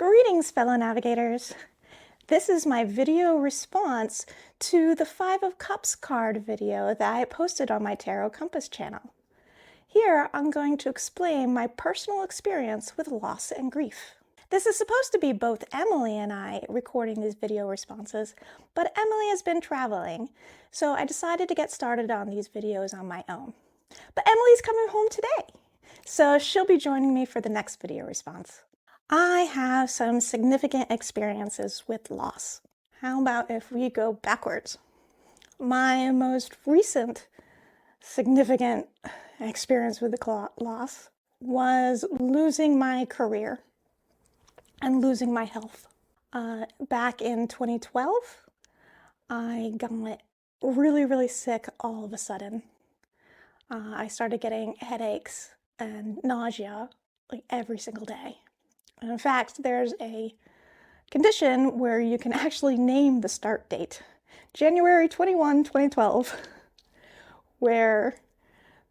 Greetings, fellow navigators. This is my video response to the Five of Cups card video that I posted on my Tarot Compass channel. Here, I'm going to explain my personal experience with loss and grief. This is supposed to be both Emily and I recording these video responses, but Emily has been traveling, so I decided to get started on these videos on my own. But Emily's coming home today, so she'll be joining me for the next video response. I have some significant experiences with loss. How about if we go backwards? My most recent significant experience with the loss was losing my career and losing my health. Back in 2012, I got really sick all of a sudden. I started getting headaches and nausea like every single day. And in fact, there's a condition where you can actually name the start date, January 21, 2012, where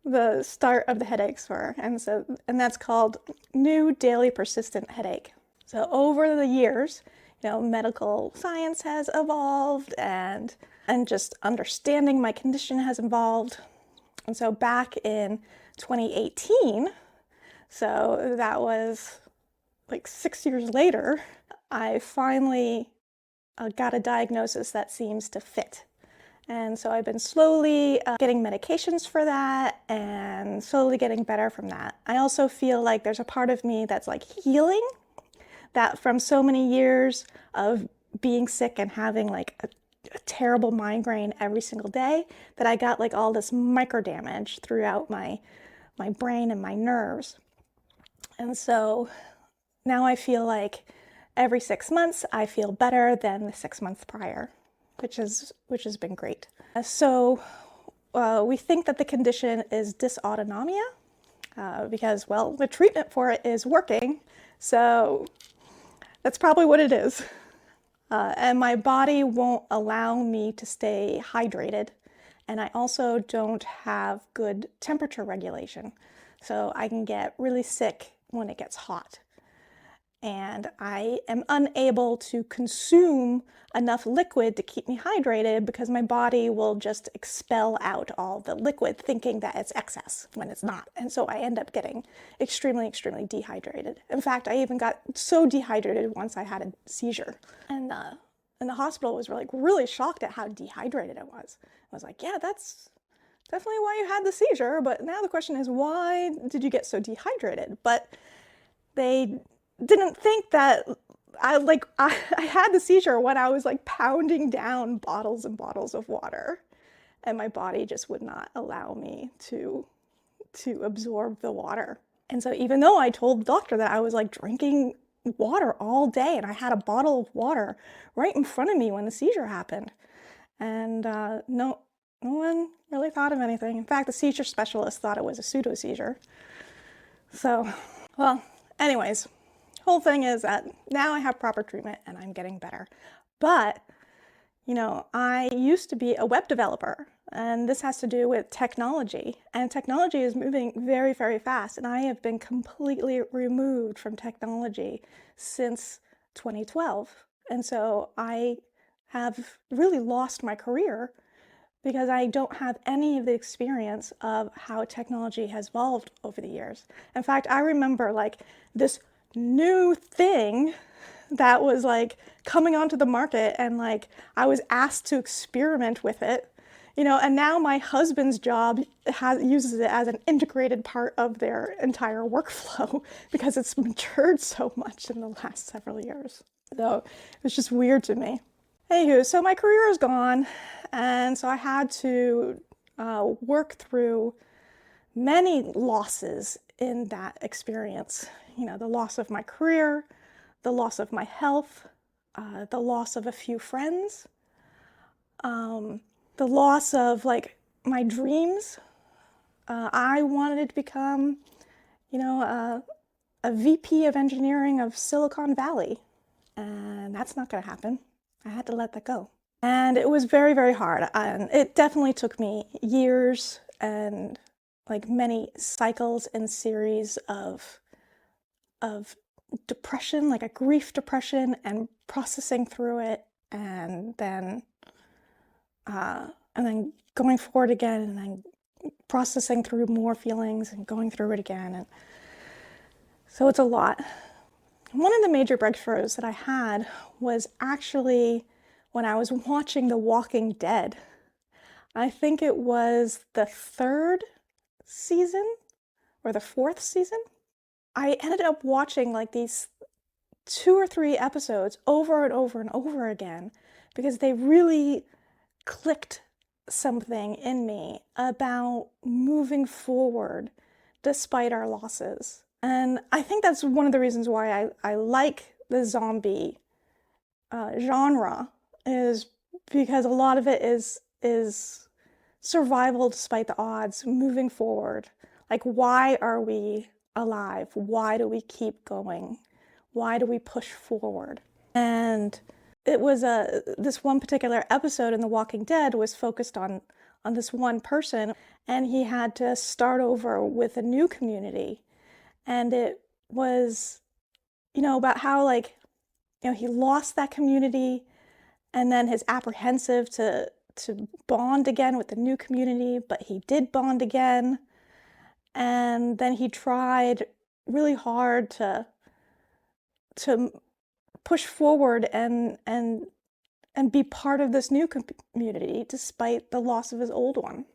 the start of the headaches were. And that's called new daily persistent headache. So over the years, medical science has evolved and just understanding my condition has evolved. And so back in 2018, so that was like 6 years later, I finally got a diagnosis that seems to fit. And so I've been slowly getting medications for that and slowly getting better from that. I also feel like there's a part of me that's like healing, that from so many years of being sick and having like a terrible migraine every single day, that I got like all this micro damage throughout my brain and my nerves. And so now I feel like every 6 months I feel better than the 6 months prior, which has been great. So we think that the condition is dysautonomia because, well, the treatment for it is working, so that's probably what it is. And my body won't allow me to stay hydrated, and I also don't have good temperature regulation, so I can get really sick when it gets hot. And I am unable to consume enough liquid to keep me hydrated because my body will just expel out all the liquid thinking that it's excess when it's not. And so I end up getting extremely dehydrated. In fact, I even got so dehydrated once I had a seizure. And the hospital was really shocked at how dehydrated I was. I was like, yeah, that's definitely why you had the seizure. But now the question is, why did you get so dehydrated? But they didn't think that I had the seizure when I was like pounding down bottles and bottles of water, and my body just would not allow me to absorb the water. And so even though I told the doctor that I was like drinking water all day and I had a bottle of water right in front of me when the seizure happened, and no one really thought of anything. In fact, the seizure specialist thought it was a pseudo seizure. So, well, anyways, whole thing is that now I have proper treatment and I'm getting better. But, I used to be a web developer, and this has to do with technology. And technology is moving very fast, and I have been completely removed from technology since 2012. And so I have really lost my career because I don't have any of the experience of how technology has evolved over the years. In fact, I remember like this new thing that was like coming onto the market, and like I was asked to experiment with it, and now my husband's job uses it as an integrated part of their entire workflow because it's matured so much in the last several years. So it's just weird to me. Anywho, so my career is gone, and so I had to work through many losses in that experience. The loss of my career, the loss of my health, the loss of a few friends, the loss of like my dreams. I wanted to become, a VP of engineering of Silicon Valley, and that's not going to happen. I had to let that go. And it was very hard, and it definitely took me years and like many cycles and series of depression, like a grief depression, and processing through it, and then going forward again, and then processing through more feelings and going through it again. And so it's a lot. One of the major breakthroughs that I had was actually when I was watching The Walking Dead. I think it was the 3rd season or the 4th season. I ended up watching like these 2 or 3 episodes over and over and over again because they really clicked something in me about moving forward despite our losses. And I think that's one of the reasons why I like the zombie genre, is because a lot of it is survival despite the odds, moving forward. Like, why are we alive? Why do we keep going? Why do we push forward? And it was this one particular episode in The Walking Dead was focused on this one person, and he had to start over with a new community. And it was, about how, like, he lost that community, and then his apprehensive to bond again with the new community, but he did bond again. And then he tried really hard to push forward and be part of this new community despite the loss of his old one.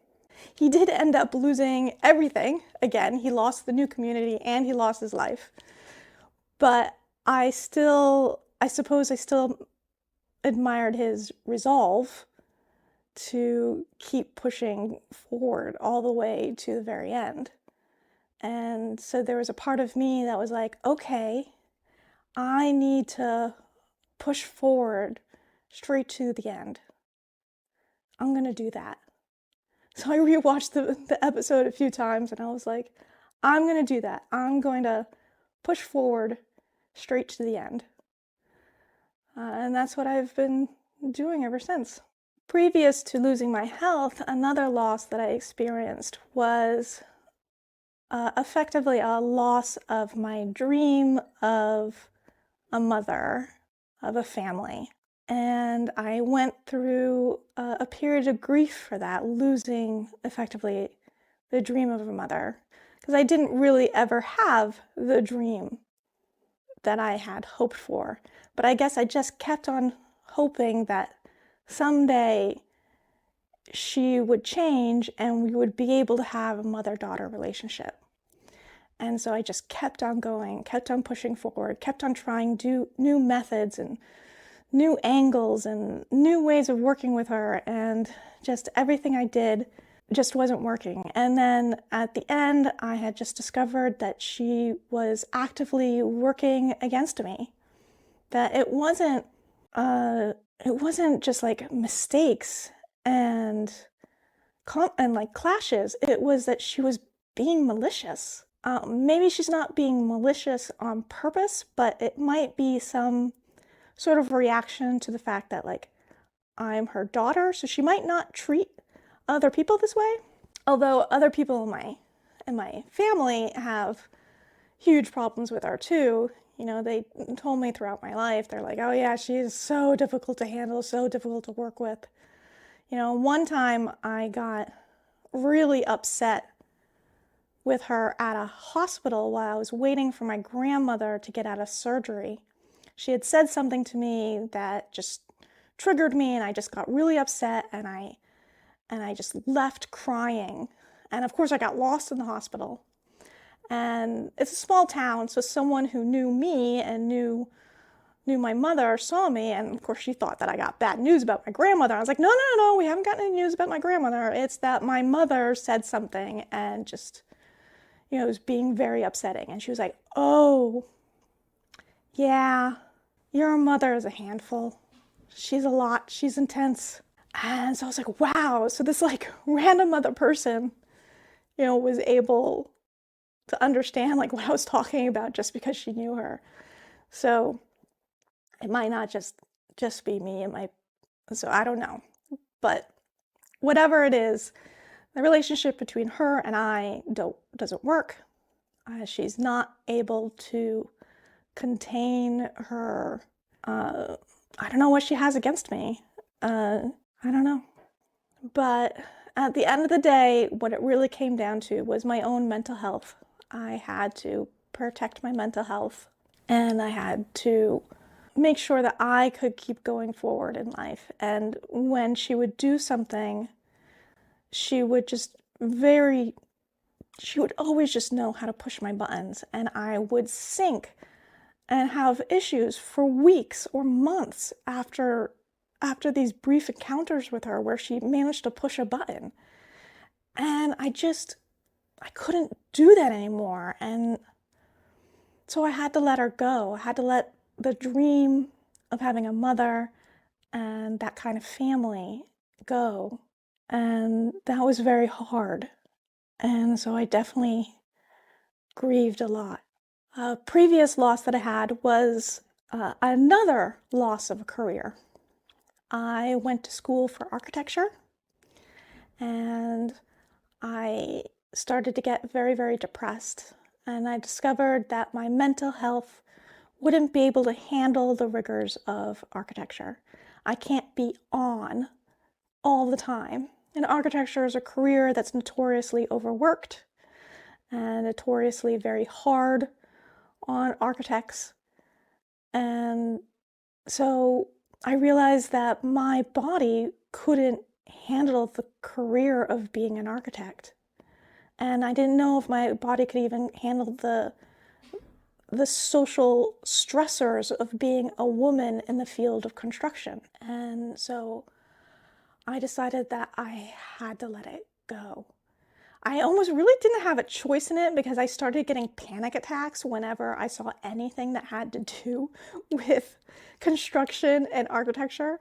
He did end up losing everything. Again, he lost the new community and he lost his life. But I suppose I still admired his resolve to keep pushing forward all the way to the very end. And so there was a part of me that was like, okay, I need to push forward straight to the end. I'm gonna do that. So I rewatched the episode a few times and I was like, I'm gonna do that. I'm going to push forward straight to the end. And that's what I've been doing ever since. Previous to losing my health, another loss that I experienced was effectively a loss of my dream of a mother, of a family. And I went through a period of grief for that, losing effectively the dream of a mother, because I didn't really ever have the dream that I had hoped for. But I guess I just kept on hoping that someday she would change and we would be able to have a mother-daughter relationship. And so I just kept on going, kept on pushing forward, kept on trying new methods and new angles and new ways of working with her, and just everything I did just wasn't working. And then at the end, I had just discovered that she was actively working against me, that it wasn't just like mistakes and like clashes. It was that she was being malicious. Maybe she's not being malicious on purpose, but it might be some sort of reaction to the fact that, like, I'm her daughter, so she might not treat other people this way. Although other people in my family have huge problems with her too. They told me throughout my life, they're like, oh yeah, she is so difficult to handle, so difficult to work with. One time I got really upset with her at a hospital while I was waiting for my grandmother to get out of surgery. She had said something to me that just triggered me, and I just got really upset, and I just left crying. And of course I got lost in the hospital. And it's a small town, so someone who knew me and knew my mother saw me, and of course she thought that I got bad news about my grandmother. I was like, no, we haven't gotten any news about my grandmother. It's that my mother said something and just, it was being very upsetting. And she was like, oh, yeah, your mother is a handful. She's a lot. She's intense. And so I was like, wow. So this like random other person, was able to understand like what I was talking about just because she knew her. So it might not just be me. So I don't know. But whatever it is, the relationship between her and I doesn't work. She's not able to contain her, I don't know what she has against me. I don't know. But at the end of the day, what it really came down to was my own mental health. I had to protect my mental health, and I had to make sure that I could keep going forward in life. And when she would do something, she would always just know how to push my buttons, and I would sink and have issues for weeks or months after these brief encounters with her where she managed to push a button. And I couldn't do that anymore. And so I had to let her go. I had to let the dream of having a mother and that kind of family go. And that was very hard. And so I definitely grieved a lot. A previous loss that I had was another loss of a career. I went to school for architecture, and I started to get very, very depressed. And I discovered that my mental health wouldn't be able to handle the rigors of architecture. I can't be on all the time. And architecture is a career that's notoriously overworked and notoriously very hard on architects. And so I realized that my body couldn't handle the career of being an architect. And I didn't know if my body could even handle the social stressors of being a woman in the field of construction. And so I decided that I had to let it go. I almost really didn't have a choice in it because I started getting panic attacks whenever I saw anything that had to do with construction and architecture.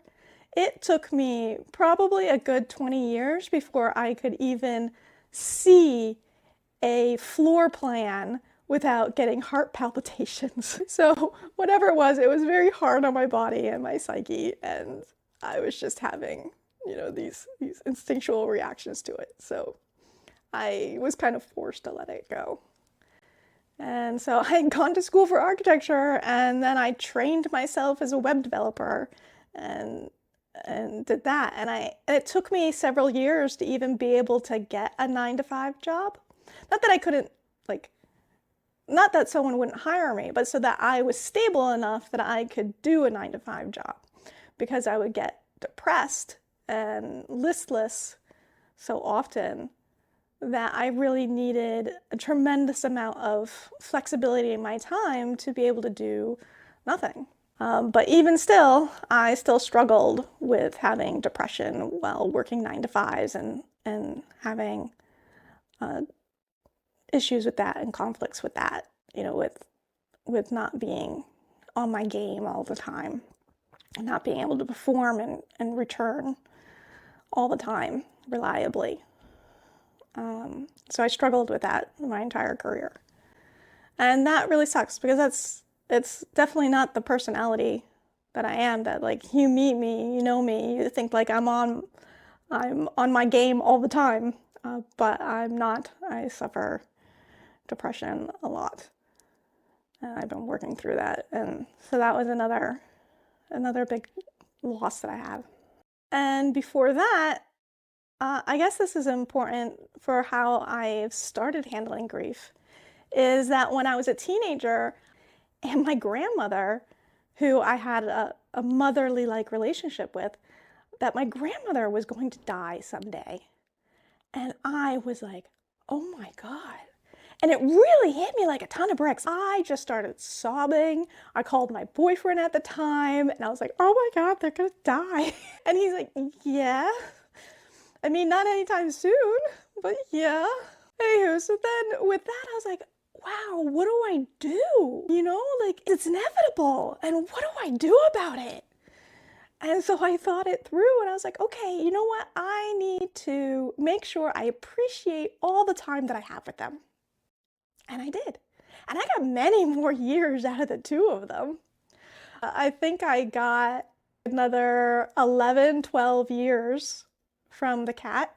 It took me probably a good 20 years before I could even see a floor plan without getting heart palpitations. So whatever it was very hard on my body and my psyche, and I was just having, these instinctual reactions to it. So I was kind of forced to let it go. And so I had gone to school for architecture, and then I trained myself as a web developer and did that. And it took me several years to even be able to get a 9-to-5 job. Not that I couldn't, not that someone wouldn't hire me, but so that I was stable enough that I could do a 9-to-5 job, because I would get depressed and listless so often that I really needed a tremendous amount of flexibility in my time to be able to do nothing. But even still, I still struggled with having depression while working 9-to-5s and having issues with that and conflicts with that, with not being on my game all the time and not being able to perform and return all the time reliably. So I struggled with that my entire career. And that really sucks, because it's definitely not the personality that I am, that you meet me, you know me, you think I'm on my game all the time, but I'm not. I suffer depression a lot, and I've been working through that. And so that was another big loss that I have. And before that, I guess this is important for how I've started handling grief, is that when I was a teenager, and my grandmother, who I had a motherly-like relationship with, that my grandmother was going to die someday. And I was like, oh my God. And it really hit me like a ton of bricks. I just started sobbing. I called my boyfriend at the time, and I was like, oh my God, they're gonna die. And he's like, yeah. I mean, not anytime soon, but yeah. Anywho, so then with that, I was like, wow, what do I do? It's inevitable, and what do I do about it? And so I thought it through, and I was like, okay, you know what? I need to make sure I appreciate all the time that I have with them. And I did. And I got many more years out of the two of them. I think I got another 11, 12 years from the cat.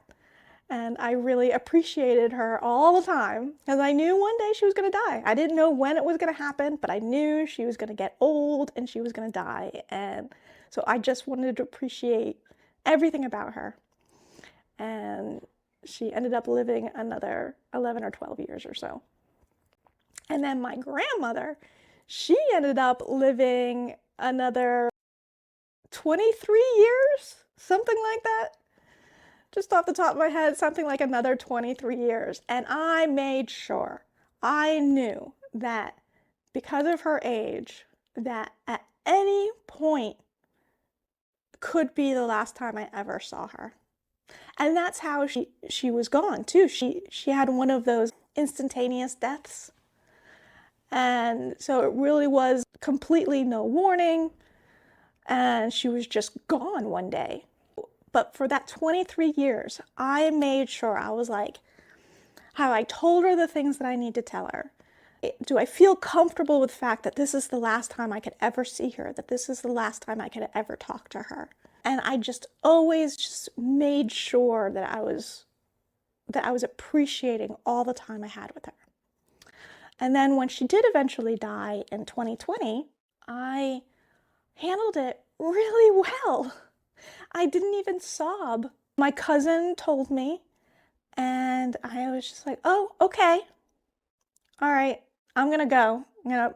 And I really appreciated her all the time because I knew one day she was going to die. I didn't know when it was going to happen, but I knew she was going to get old and she was going to die. And so I just wanted to appreciate everything about her. And she ended up living another 11 or 12 years or so. And then my grandmother, she ended up living another 23 years, something like that. Just off the top of my head, something like another 23 years. And I made sure, I knew that because of her age, that at any point could be the last time I ever saw her. And that's how she was gone too. She had one of those instantaneous deaths. And so it really was completely no warning. And she was just gone one day. But for that 23 years, I made sure, I was like, how I told her the things that I need to tell her. Do I feel comfortable with the fact that this is the last time I could ever see her, that this is the last time I could ever talk to her? And I just always just made sure that I was appreciating all the time I had with her. And then when she did eventually die in 2020, I handled it really well. I didn't even sob. My cousin told me, and I was just like, oh, okay. All right, I'm gonna go. I'm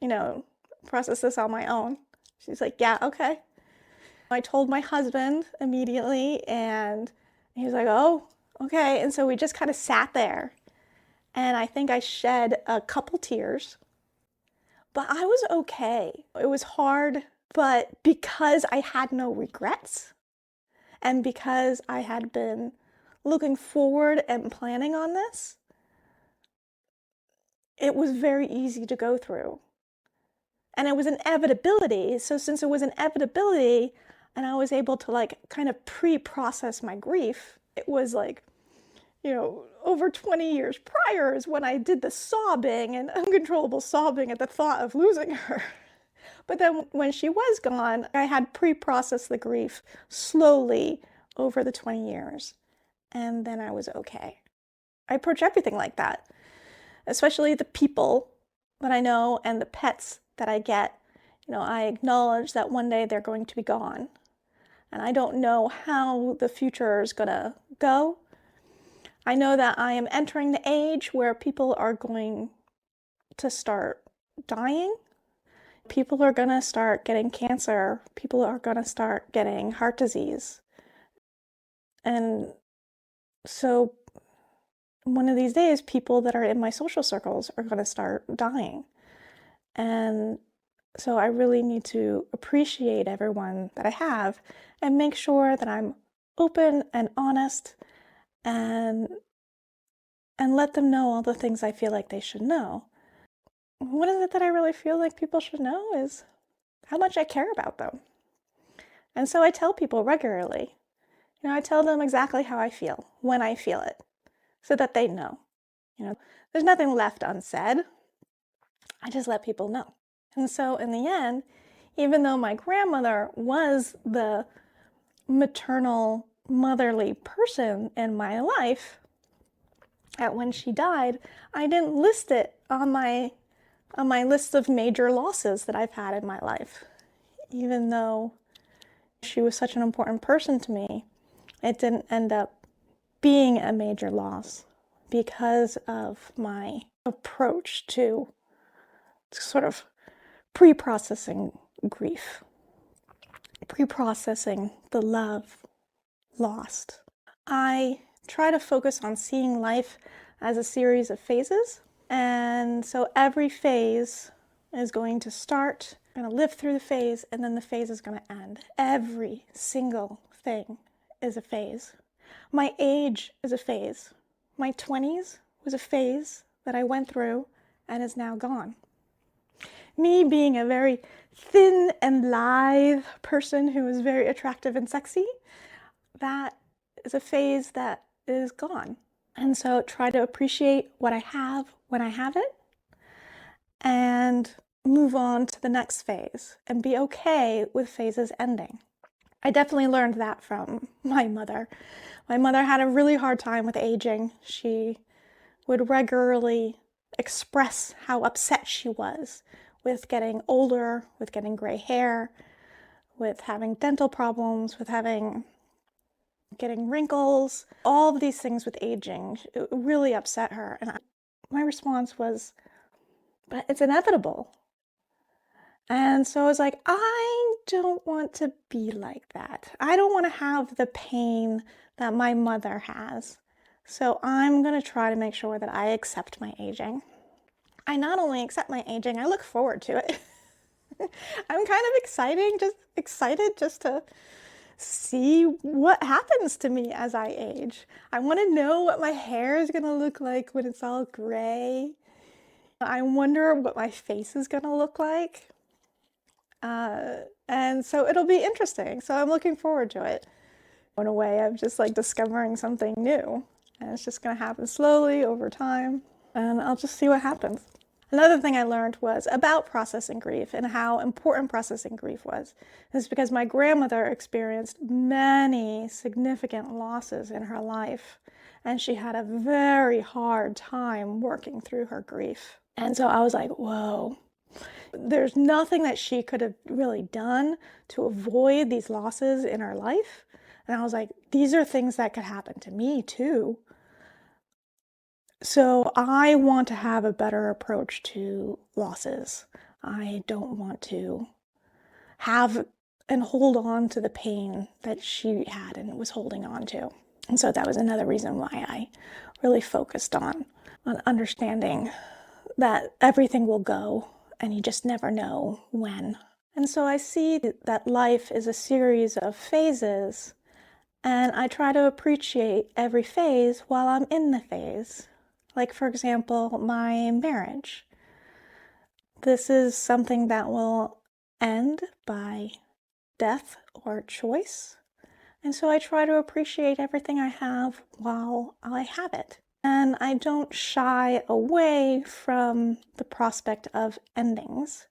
gonna, process this on my own. She's like, yeah, okay. I told my husband immediately, and he was like, oh, okay. And so we just kind of sat there, and I think I shed a couple tears, but I was okay. It was hard, but because I had no regrets, and because I had been looking forward and planning on this, it was very easy to go through. And it was an inevitability. So since it was an inevitability and I was able to like kind of pre-process my grief, it was like, over 20 years prior is when I did the sobbing and uncontrollable sobbing at the thought of losing her. But then when she was gone, I had pre-processed the grief slowly over the 20 years. And then I was okay. I approach everything like that, especially the people that I know and the pets that I get. I acknowledge that one day they're going to be gone. And I don't know how the future is going to go. I know that I am entering the age where people are going to start dying. People are going to start getting cancer. People are going to start getting heart disease. And so one of these days, people that are in my social circles are going to start dying. And so I really need to appreciate everyone that I have and make sure that I'm open and honest and let them know all the things I feel like they should know. What is it that I really feel like people should know is how much I care about them. And so I tell people regularly. I tell them exactly how I feel, when I feel it, so that they know. There's nothing left unsaid. I just let people know. And so in the end, even though my grandmother was the maternal, motherly person in my life, when she died, I didn't list it on my list of major losses that I've had in my life. Even though she was such an important person to me, it didn't end up being a major loss because of my approach to sort of pre-processing grief, pre-processing the love lost. I try to focus on seeing life as a series of phases. And so every phase is going to start, going to live through the phase, and then the phase is going to end. Every single thing is a phase. My age is a phase. My 20s was a phase that I went through and is now gone. Me being a very thin and lithe person who is very attractive and sexy, that is a phase that is gone. And so try to appreciate what I have when I have it and move on to the next phase and be okay with phases ending. I definitely learned that from my mother. My mother had a really hard time with aging. She would regularly express how upset she was with getting older, with getting gray hair, with having dental problems, with getting wrinkles, all of these things with aging. It really upset her. And my response was, but it's inevitable. And so I was like, I don't want to be like that. I don't want to have the pain that my mother has. So I'm going to try to make sure that I accept my aging. I not only accept my aging, I look forward to it. I'm kind of excited just to see what happens to me as I age. I want to know what my hair is going to look like when it's all gray. I wonder what my face is going to look like. And so it'll be interesting. So I'm looking forward to it. In a way, I'm just like discovering something new. And it's just going to happen slowly over time. And I'll just see what happens. Another thing I learned was about processing grief and how important processing grief was. It's because my grandmother experienced many significant losses in her life, and she had a very hard time working through her grief. And so I was like, whoa, there's nothing that she could have really done to avoid these losses in her life. And I was like, these are things that could happen to me too. So I want to have a better approach to losses. I don't want to have and hold on to the pain that she had and was holding on to. And so that was another reason why I really focused on understanding that everything will go and you just never know when. And so I see that life is a series of phases, and I try to appreciate every phase while I'm in the phase. Like, for example, my marriage. This is something that will end by death or choice. And so I try to appreciate everything I have while I have it. And I don't shy away from the prospect of endings.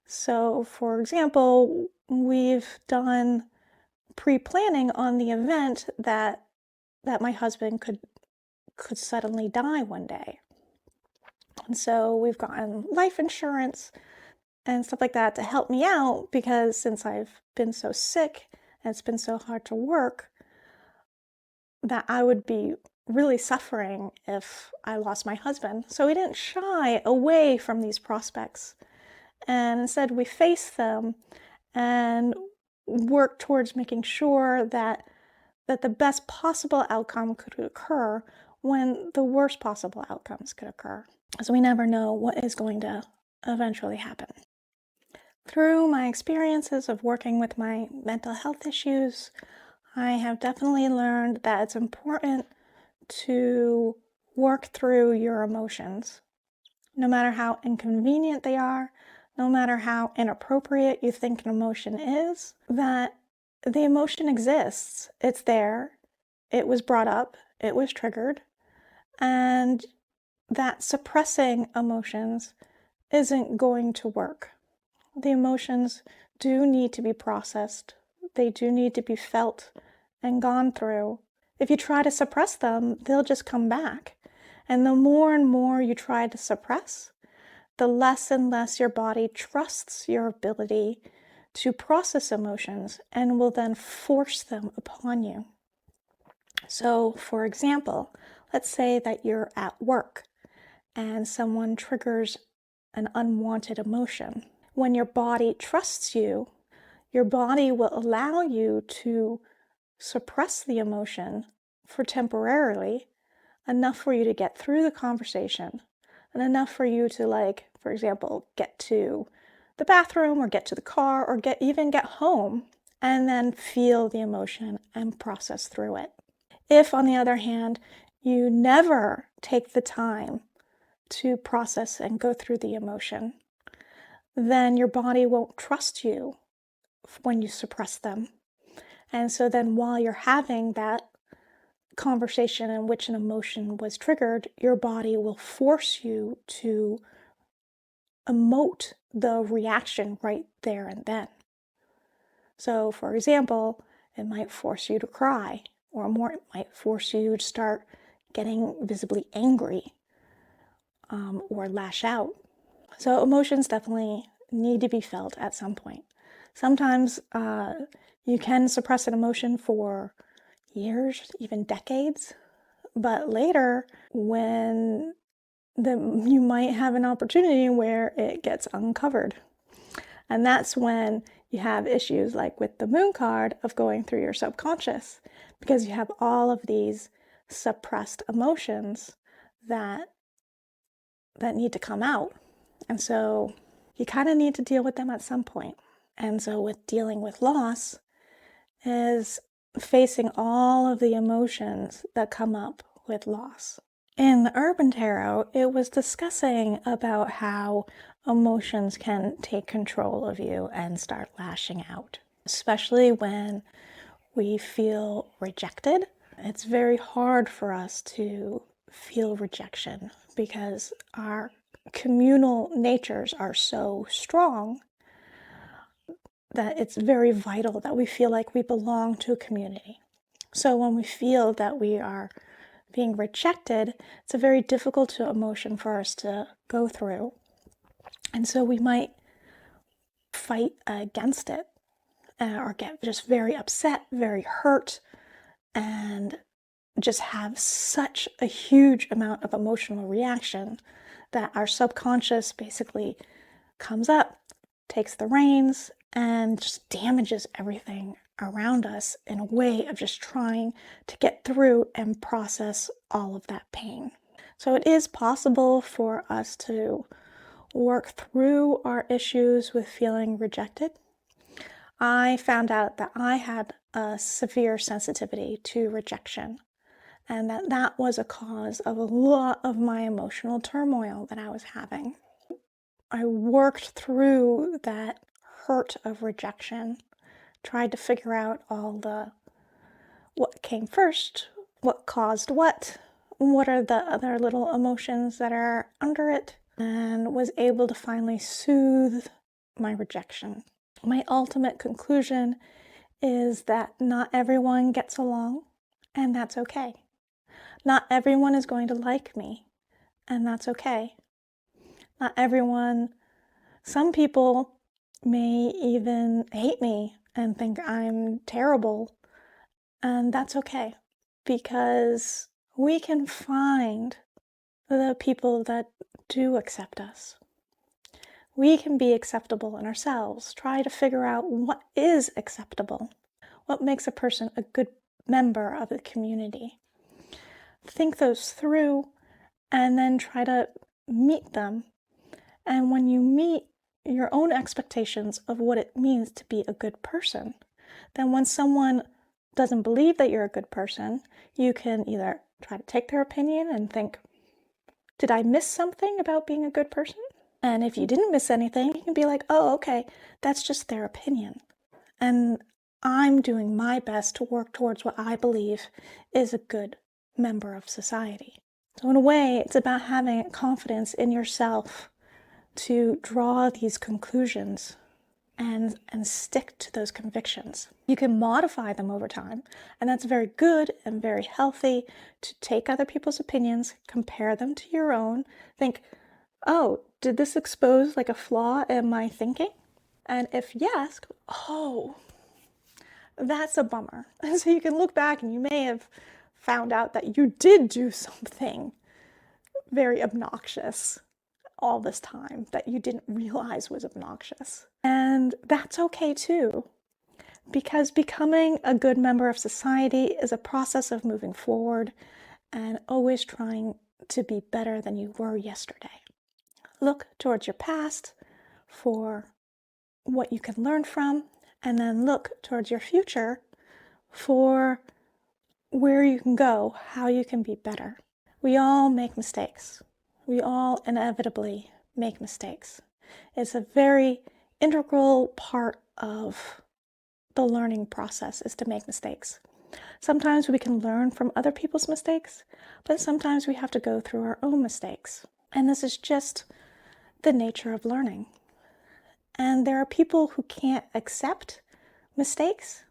So, for example, we've done pre-planning on the event that my husband could suddenly die one day. And so we've gotten life insurance and stuff like that to help me out, because since I've been so sick and it's been so hard to work, that I would be really suffering if I lost my husband. So we didn't shy away from these prospects. And instead we faced them and worked towards making sure that the best possible outcome could occur when the worst possible outcomes could occur. So we never know what is going to eventually happen. Through my experiences of working with my mental health issues, I have definitely learned that it's important to work through your emotions, no matter how inconvenient they are, no matter how inappropriate you think an emotion is, that the emotion exists. It's there. It was brought up. It was triggered. And that suppressing emotions isn't going to work. The emotions do need to be processed. They do need to be felt and gone through. If you try to suppress them, they'll just come back. And the more and more you try to suppress, the less and less your body trusts your ability to process emotions and will then force them upon you. So, for example, let's say that you're at work and someone triggers an unwanted emotion. When your body trusts you, your body will allow you to suppress the emotion for temporarily, enough for you to get through the conversation and enough for you to, like, for example, get to the bathroom or get to the car or even get home, and then feel the emotion and process through it. If, on the other hand, you never take the time to process and go through the emotion, then your body won't trust you when you suppress them. And so then while you're having that conversation in which an emotion was triggered, your body will force you to emote the reaction right there and then. So for example, it might force you to cry, or more, it might force you to start getting visibly angry or lash out. So emotions definitely need to be felt at some point. Sometimes you can suppress an emotion for years, even decades, but later when you might have an opportunity where it gets uncovered. And that's when you have issues like with the moon card of going through your subconscious, because you have all of these suppressed emotions that need to come out. And so you kind of need to deal with them at some point. And so with dealing with loss is facing all of the emotions that come up with loss. In the Urban Tarot, it was discussing about how emotions can take control of you and start lashing out, especially when we feel rejected. It's very hard for us to feel rejection because our communal natures are so strong that it's very vital that we feel like we belong to a community. So when we feel that we are being rejected, it's a very difficult emotion for us to go through. And so we might fight against it or get just very upset, very hurt, and just have such a huge amount of emotional reaction that our subconscious basically comes up, takes the reins, and just damages everything around us in a way of just trying to get through and process all of that pain. So it is possible for us to work through our issues with feeling rejected. I found out that I had a severe sensitivity to rejection, and that was a cause of a lot of my emotional turmoil that I was having. I worked through that hurt of rejection, tried to figure out what came first, what caused what are the other little emotions that are under it, and was able to finally soothe my rejection. My ultimate conclusion is that not everyone gets along, and that's okay. Not everyone is going to like me, and that's okay. Not everyone, some people may even hate me and think I'm terrible, and that's okay, because we can find the people that do accept us. We can be acceptable in ourselves. Try to figure out what is acceptable, what makes a person a good member of the community. Think those through and then try to meet them. And when you meet your own expectations of what it means to be a good person, then when someone doesn't believe that you're a good person, you can either try to take their opinion and think, did I miss something about being a good person? And if you didn't miss anything, you can be like, oh, okay, that's just their opinion. And I'm doing my best to work towards what I believe is a good member of society. So in a way, it's about having confidence in yourself to draw these conclusions and stick to those convictions. You can modify them over time, and that's very good and very healthy to take other people's opinions, compare them to your own, think, oh, did this expose like a flaw in my thinking? And if yes, oh, that's a bummer. And so you can look back and you may have found out that you did do something very obnoxious all this time that you didn't realize was obnoxious. And that's okay too, because becoming a good member of society is a process of moving forward and always trying to be better than you were yesterday. Look towards your past for what you can learn from, and then look towards your future for where you can go, how you can be better. We all make mistakes. We all inevitably make mistakes. It's a very integral part of the learning process is to make mistakes. Sometimes we can learn from other people's mistakes, but sometimes we have to go through our own mistakes. And this is just the nature of learning. And there are people who can't accept mistakes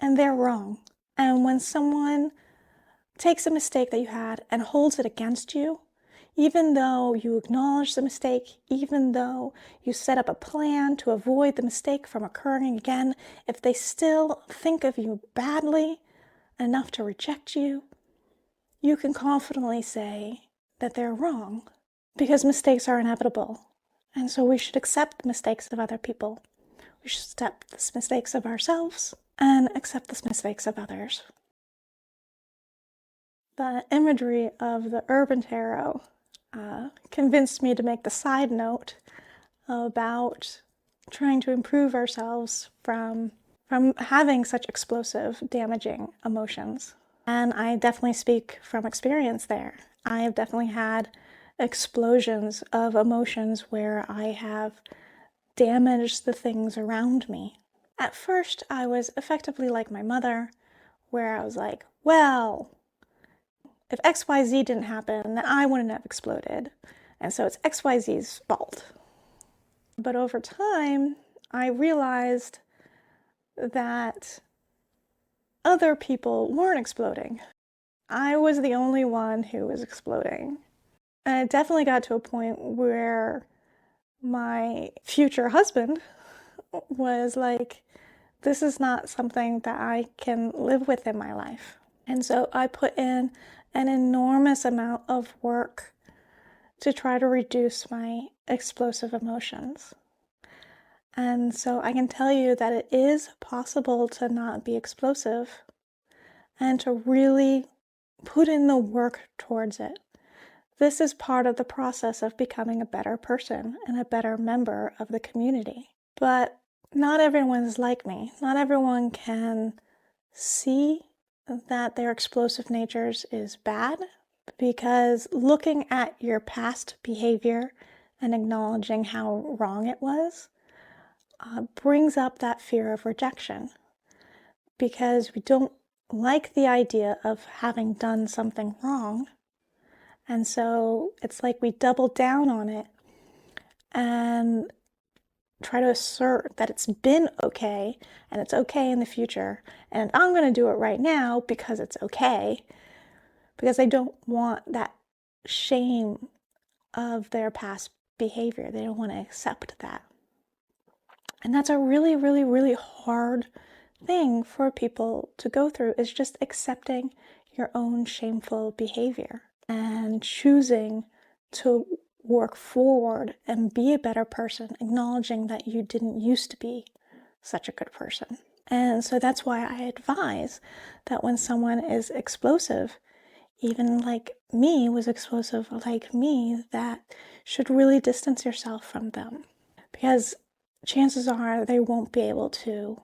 and they're wrong. And when someone takes a mistake that you had and holds it against you, even though you acknowledge the mistake, even though you set up a plan to avoid the mistake from occurring again, if they still think of you badly enough to reject you, you can confidently say that they're wrong, because mistakes are inevitable. And so we should accept the mistakes of other people. We should accept the mistakes of ourselves and accept the mistakes of others. The imagery of the urban tarot convinced me to make the side note about trying to improve ourselves from having such explosive, damaging emotions. And I definitely speak from experience there. I have definitely had explosions of emotions where I have damaged the things around me. At first, I was effectively like my mother, where I was like, well, if XYZ didn't happen, then I wouldn't have exploded. And so it's XYZ's fault. But over time, I realized that other people weren't exploding. I was the only one who was exploding. And it definitely got to a point where my future husband was like, this is not something that I can live with in my life. And so I put in an enormous amount of work to try to reduce my explosive emotions. And so I can tell you that it is possible to not be explosive and to really put in the work towards it. This is part of the process of becoming a better person and a better member of the community. But not everyone's like me. Not everyone can see that their explosive natures is bad, because looking at your past behavior and acknowledging how wrong it was brings up that fear of rejection, because we don't like the idea of having done something wrong. And so it's like we double down on it and try to assert that it's been okay and it's okay in the future. And I'm going to do it right now because it's okay, because they don't want that shame of their past behavior. They don't want to accept that. And that's a really, really, really hard thing for people to go through, is just accepting your own shameful behavior and choosing to work forward and be a better person, acknowledging that you didn't used to be such a good person. And so that's why I advise that when someone is explosive, even like me was explosive like me, that should really distance yourself from them, because chances are they won't be able to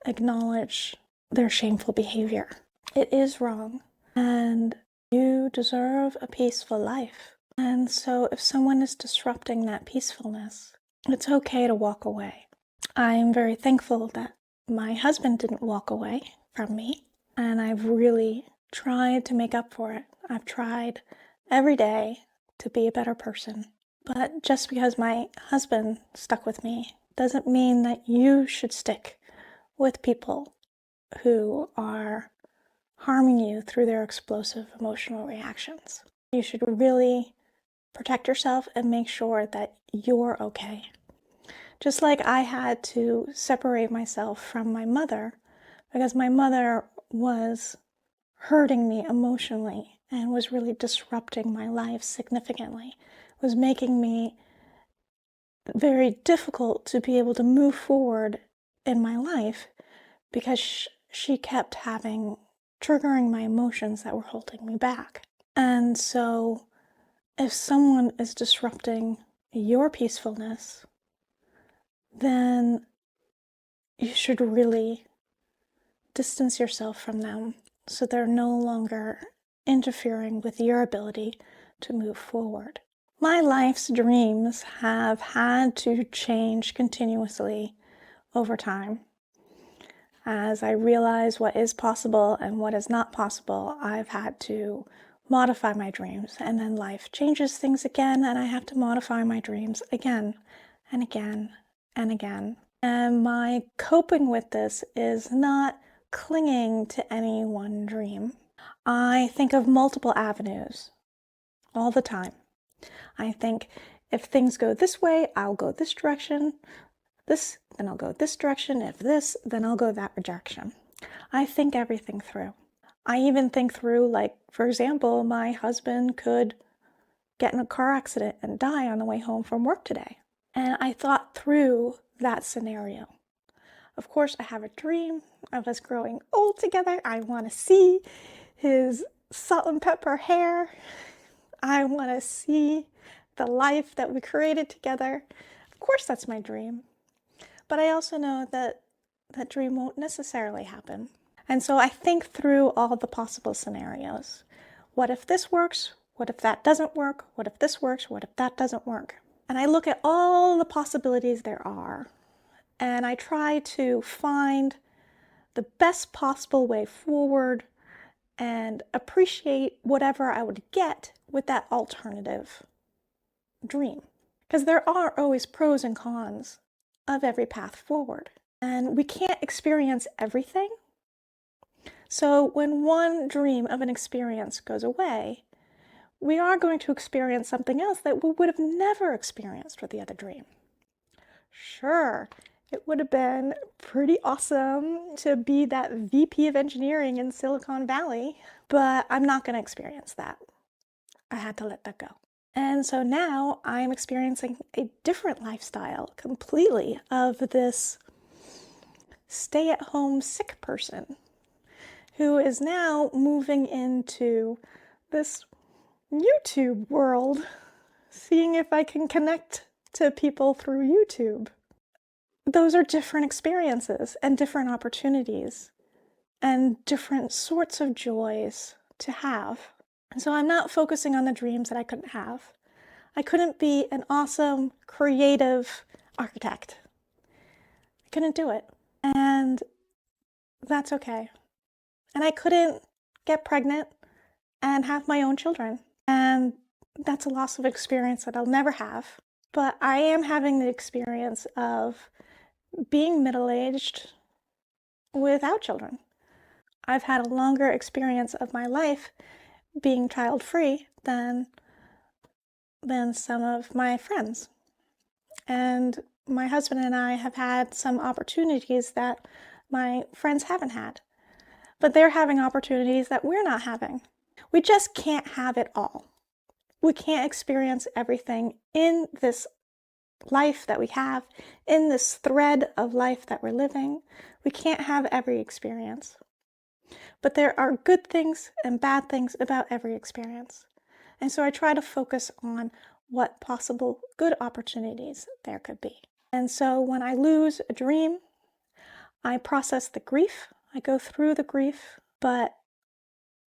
acknowledge their shameful behavior. It is wrong, and you deserve a peaceful life. And so if someone is disrupting that peacefulness, it's okay to walk away. I'm very thankful that my husband didn't walk away from me, and I've really tried to make up for it. I've tried every day to be a better person. But just because my husband stuck with me doesn't mean that you should stick with people who are harming you through their explosive emotional reactions. You should really protect yourself and make sure that you're okay. Just like I had to separate myself from my mother, because my mother was hurting me emotionally and was really disrupting my life significantly, was making me very difficult to be able to move forward in my life, because she kept triggering my emotions that were holding me back. And so if someone is disrupting your peacefulness, then you should really distance yourself from them so they're no longer interfering with your ability to move forward. My life's dreams have had to change continuously over time. As I realize what is possible and what is not possible, I've had to modify my dreams, and then life changes things again, and I have to modify my dreams again and again and again. And my coping with this is not clinging to any one dream. I think of multiple avenues all the time. I think if things go this way, I'll go this direction. This, then I'll go this direction. If this, then I'll go that direction. I think everything through. I even think through, like, for example, my husband could get in a car accident and die on the way home from work today. And I thought through that scenario. Of course, I have a dream of us growing old together. I want to see his salt and pepper hair. I want to see the life that we created together. Of course, that's my dream. But I also know that that dream won't necessarily happen. And so I think through all the possible scenarios. What if this works? What if that doesn't work? What if this works? What if that doesn't work? And I look at all the possibilities there are, and I try to find the best possible way forward and appreciate whatever I would get with that alternative dream. Because there are always pros and cons of every path forward. And we can't experience everything. So when one dream of an experience goes away, we are going to experience something else that we would have never experienced with the other dream. Sure, it would have been pretty awesome to be that VP of engineering in Silicon Valley, but I'm not going to experience that. I had to let that go. And so now I'm experiencing a different lifestyle completely of this stay-at-home sick person who is now moving into this YouTube world, seeing if I can connect to people through YouTube. Those are different experiences and different opportunities and different sorts of joys to have. And so I'm not focusing on the dreams that I couldn't have. I couldn't be an awesome, creative architect. I couldn't do it. And that's okay. And I couldn't get pregnant and have my own children. And that's a loss of experience that I'll never have. But I am having the experience of being middle-aged without children. I've had a longer experience of my life being child-free than some of my friends. And my husband and I have had some opportunities that my friends haven't had. But they're having opportunities that we're not having. We just can't have it all. We can't experience everything in this life that we have, in this thread of life that we're living. We can't have every experience. But there are good things and bad things about every experience. And so I try to focus on what possible good opportunities there could be. And so when I lose a dream, I process the grief. I go through the grief, but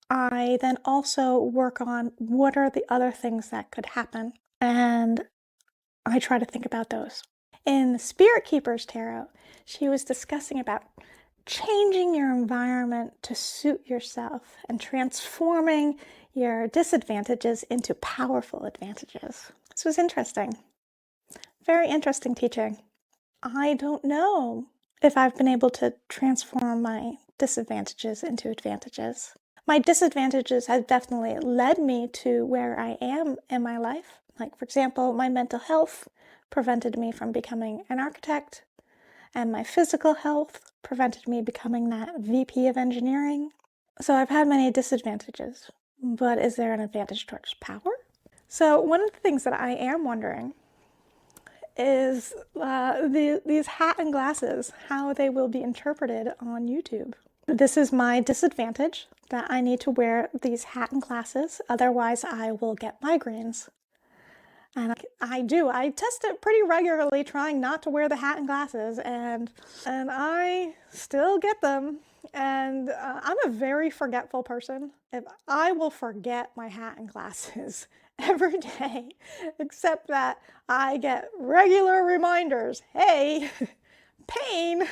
I then also work on what are the other things that could happen. And I try to think about those. In the Spirit Keeper's Tarot, she was discussing about changing your environment to suit yourself and transforming your disadvantages into powerful advantages. This was interesting. Very interesting teaching. I don't know if I've been able to transform my disadvantages into advantages. My disadvantages have definitely led me to where I am in my life. Like, for example, my mental health prevented me from becoming an architect, and my physical health prevented me becoming that VP of engineering. So I've had many disadvantages, but is there an advantage towards power? So one of the things that I am wondering is these hat and glasses, how they will be interpreted on YouTube. This is my disadvantage, that I need to wear these hat and glasses, otherwise I will get migraines. And I test it pretty regularly, trying not to wear the hat and glasses, and I still get them. And I'm a very forgetful person. If I will forget my hat and glasses every day, except that I get regular reminders. Hey, pain,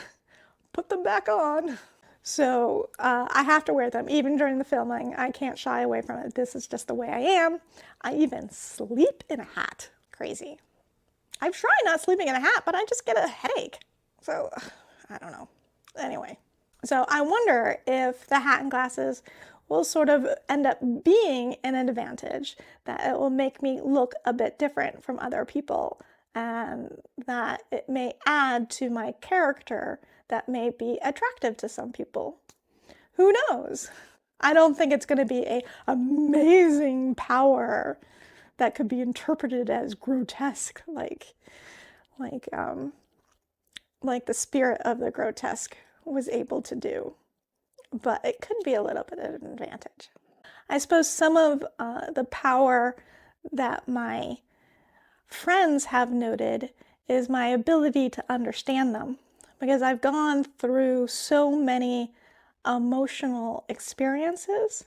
put them back on. So I have to wear them even during the filming. I can't shy away from it. This is just the way I am. I even sleep in a hat. Crazy. I've tried not sleeping in a hat, but I just get a headache. So I don't know. Anyway, so I wonder if the hat and glasses will sort of end up being an advantage, that it will make me look a bit different from other people, and that it may add to my character that may be attractive to some people. Who knows? I don't think it's going to be an amazing power that could be interpreted as grotesque, like um, like the spirit of the grotesque was able to do. But it could be a little bit of an advantage. I suppose some of the power that my friends have noted is my ability to understand them, because I've gone through so many emotional experiences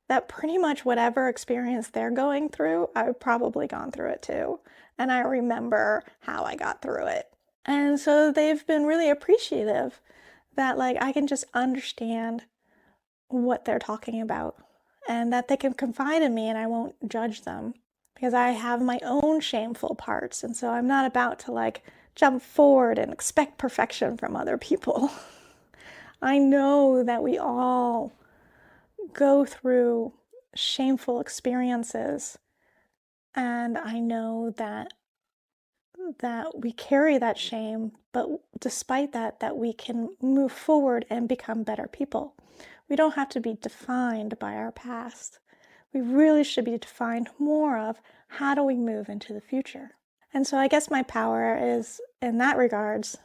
that pretty much whatever experience they're going through, I've probably gone through it too. And I remember how I got through it. And so they've been really appreciative that like I can just understand what they're talking about, and that they can confide in me and I won't judge them, because I have my own shameful parts. And so I'm not about to like jump forward and expect perfection from other people. I know that we all go through shameful experiences, and I know that we carry that shame, but despite that, that we can move forward and become better people. We don't have to be defined by our past. We really should be defined more of how do we move into the future. And so I guess my power is, in that regards,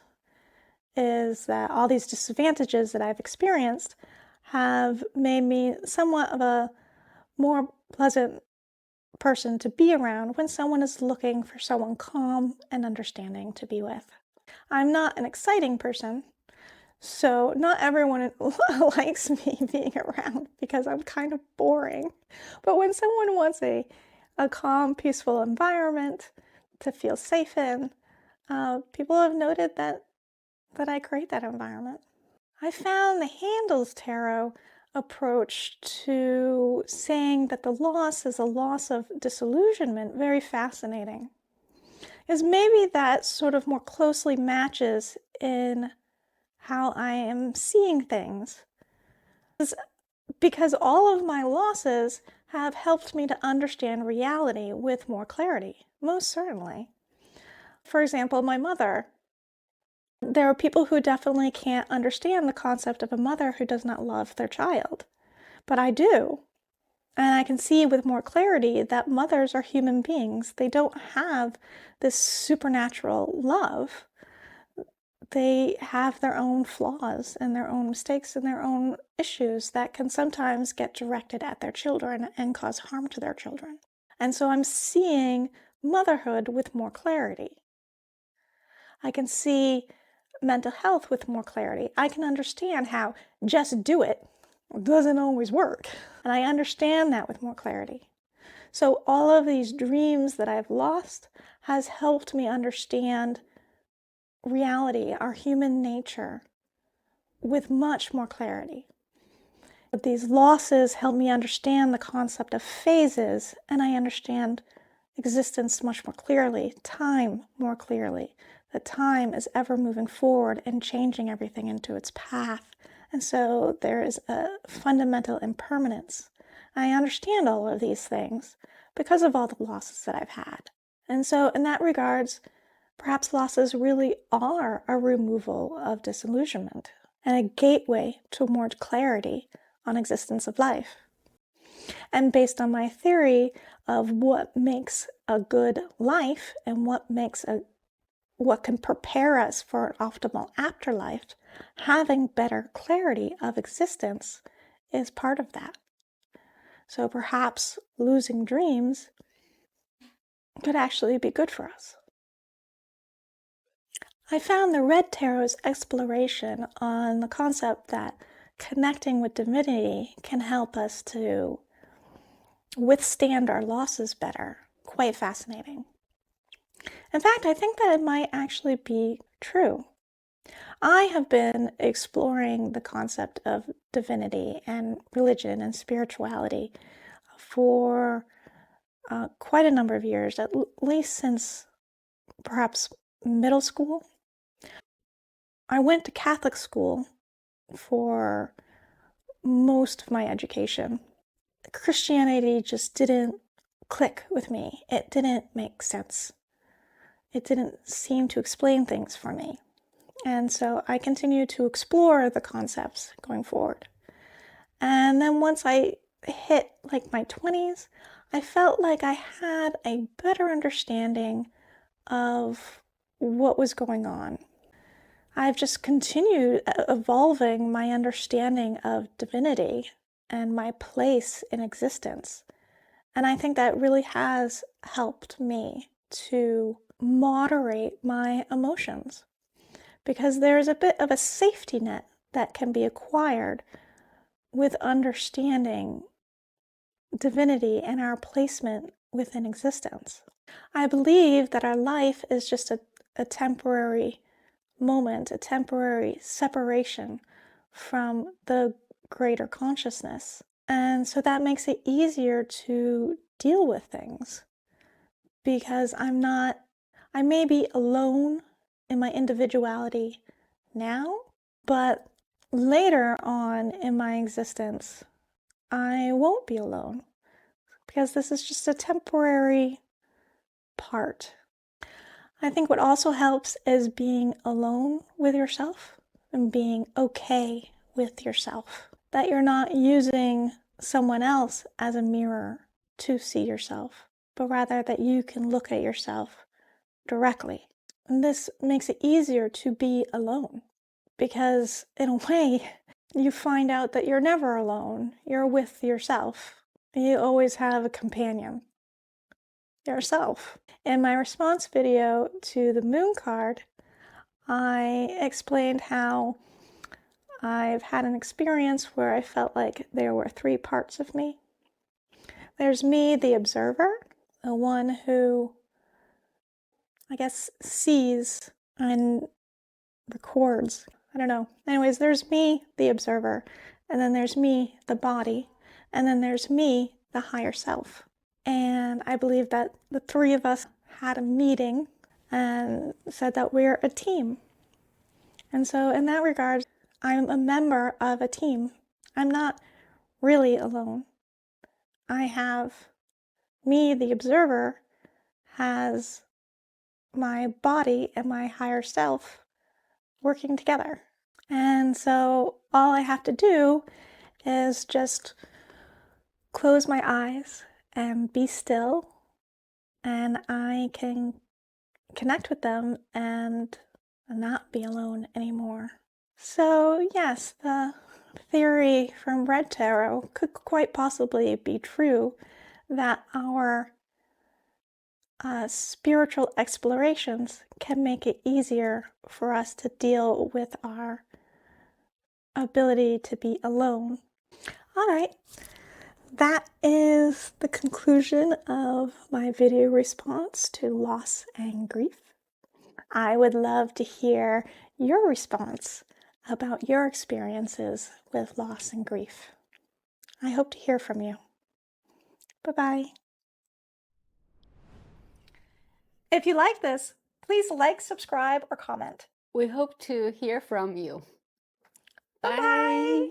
is that all these disadvantages that I've experienced have made me somewhat of a more pleasant person to be around when someone is looking for someone calm and understanding to be with. I'm not an exciting person, so not everyone likes me being around because I'm kind of boring. But when someone wants a calm, peaceful environment to feel safe in, people have noted that I create that environment. I found the Handles Tarot approach to saying that the loss is a loss of disillusionment very fascinating. Is maybe that sort of more closely matches in how I am seeing things. Because all of my losses have helped me to understand reality with more clarity, most certainly. For example, my mother. There are people who definitely can't understand the concept of a mother who does not love their child, but I do. And I can see with more clarity that mothers are human beings. They don't have this supernatural love. They have their own flaws and their own mistakes and their own issues that can sometimes get directed at their children and cause harm to their children. And so I'm seeing motherhood with more clarity. I can see mental health with more clarity. I can understand how just do it doesn't always work. And I understand that with more clarity. So all of these dreams that I've lost has helped me understand reality, our human nature, with much more clarity. But these losses help me understand the concept of phases, and I understand existence much more clearly, time more clearly. That time is ever moving forward and changing everything into its path. And so there is a fundamental impermanence. I understand all of these things because of all the losses that I've had. And so in that regards, perhaps losses really are a removal of disillusionment and a gateway to more clarity on existence of life. And based on my theory of what makes a good life and what can prepare us for an optimal afterlife, having better clarity of existence is part of that. So perhaps losing dreams could actually be good for us. I found the Red Tarot's exploration on the concept that connecting with divinity can help us to withstand our losses better quite fascinating. In fact, I think that it might actually be true. I have been exploring the concept of divinity and religion and spirituality for quite a number of years, at least since perhaps middle school. I went to Catholic school for most of my education. Christianity just didn't click with me. It didn't make sense. It didn't seem to explain things for me. And so I continued to explore the concepts going forward. And then once I hit like my 20s, I felt like I had a better understanding of what was going on. I've just continued evolving my understanding of divinity and my place in existence. And I think that really has helped me to moderate my emotions, because there's a bit of a safety net that can be acquired with understanding divinity and our placement within existence. I believe that our life is just a temporary moment, a temporary separation from the greater consciousness. And so that makes it easier to deal with things, because I may be alone in my individuality now, but later on in my existence, I won't be alone, because this is just a temporary part. I think what also helps is being alone with yourself and being okay with yourself. That you're not using someone else as a mirror to see yourself, but rather that you can look at yourself directly. And this makes it easier to be alone, because in a way, you find out that you're never alone. You're with yourself. You always have a companion, yourself. In my response video to the moon card, I explained how I've had an experience where I felt like there were three parts of me. There's me, the observer, the one who, I guess, sees and records. I don't know. Anyways, there's me, the observer, and then there's me, the body, and then there's me, the higher self. And I believe that the three of us had a meeting and said that we're a team. And so in that regard, I'm a member of a team. I'm not really alone. I have me, the observer, has my body and my higher self working together. And so all I have to do is just close my eyes and be still, and I can connect with them and not be alone anymore. So yes, the theory from Red Tarot could quite possibly be true, that our spiritual explorations can make it easier for us to deal with our ability to be alone. All right, that is the conclusion of my video response to loss and grief. I would love to hear your response about your experiences with loss and grief. I hope to hear from you. Bye-bye. If you like this, please like, subscribe, or comment. We hope to hear from you. Bye-bye.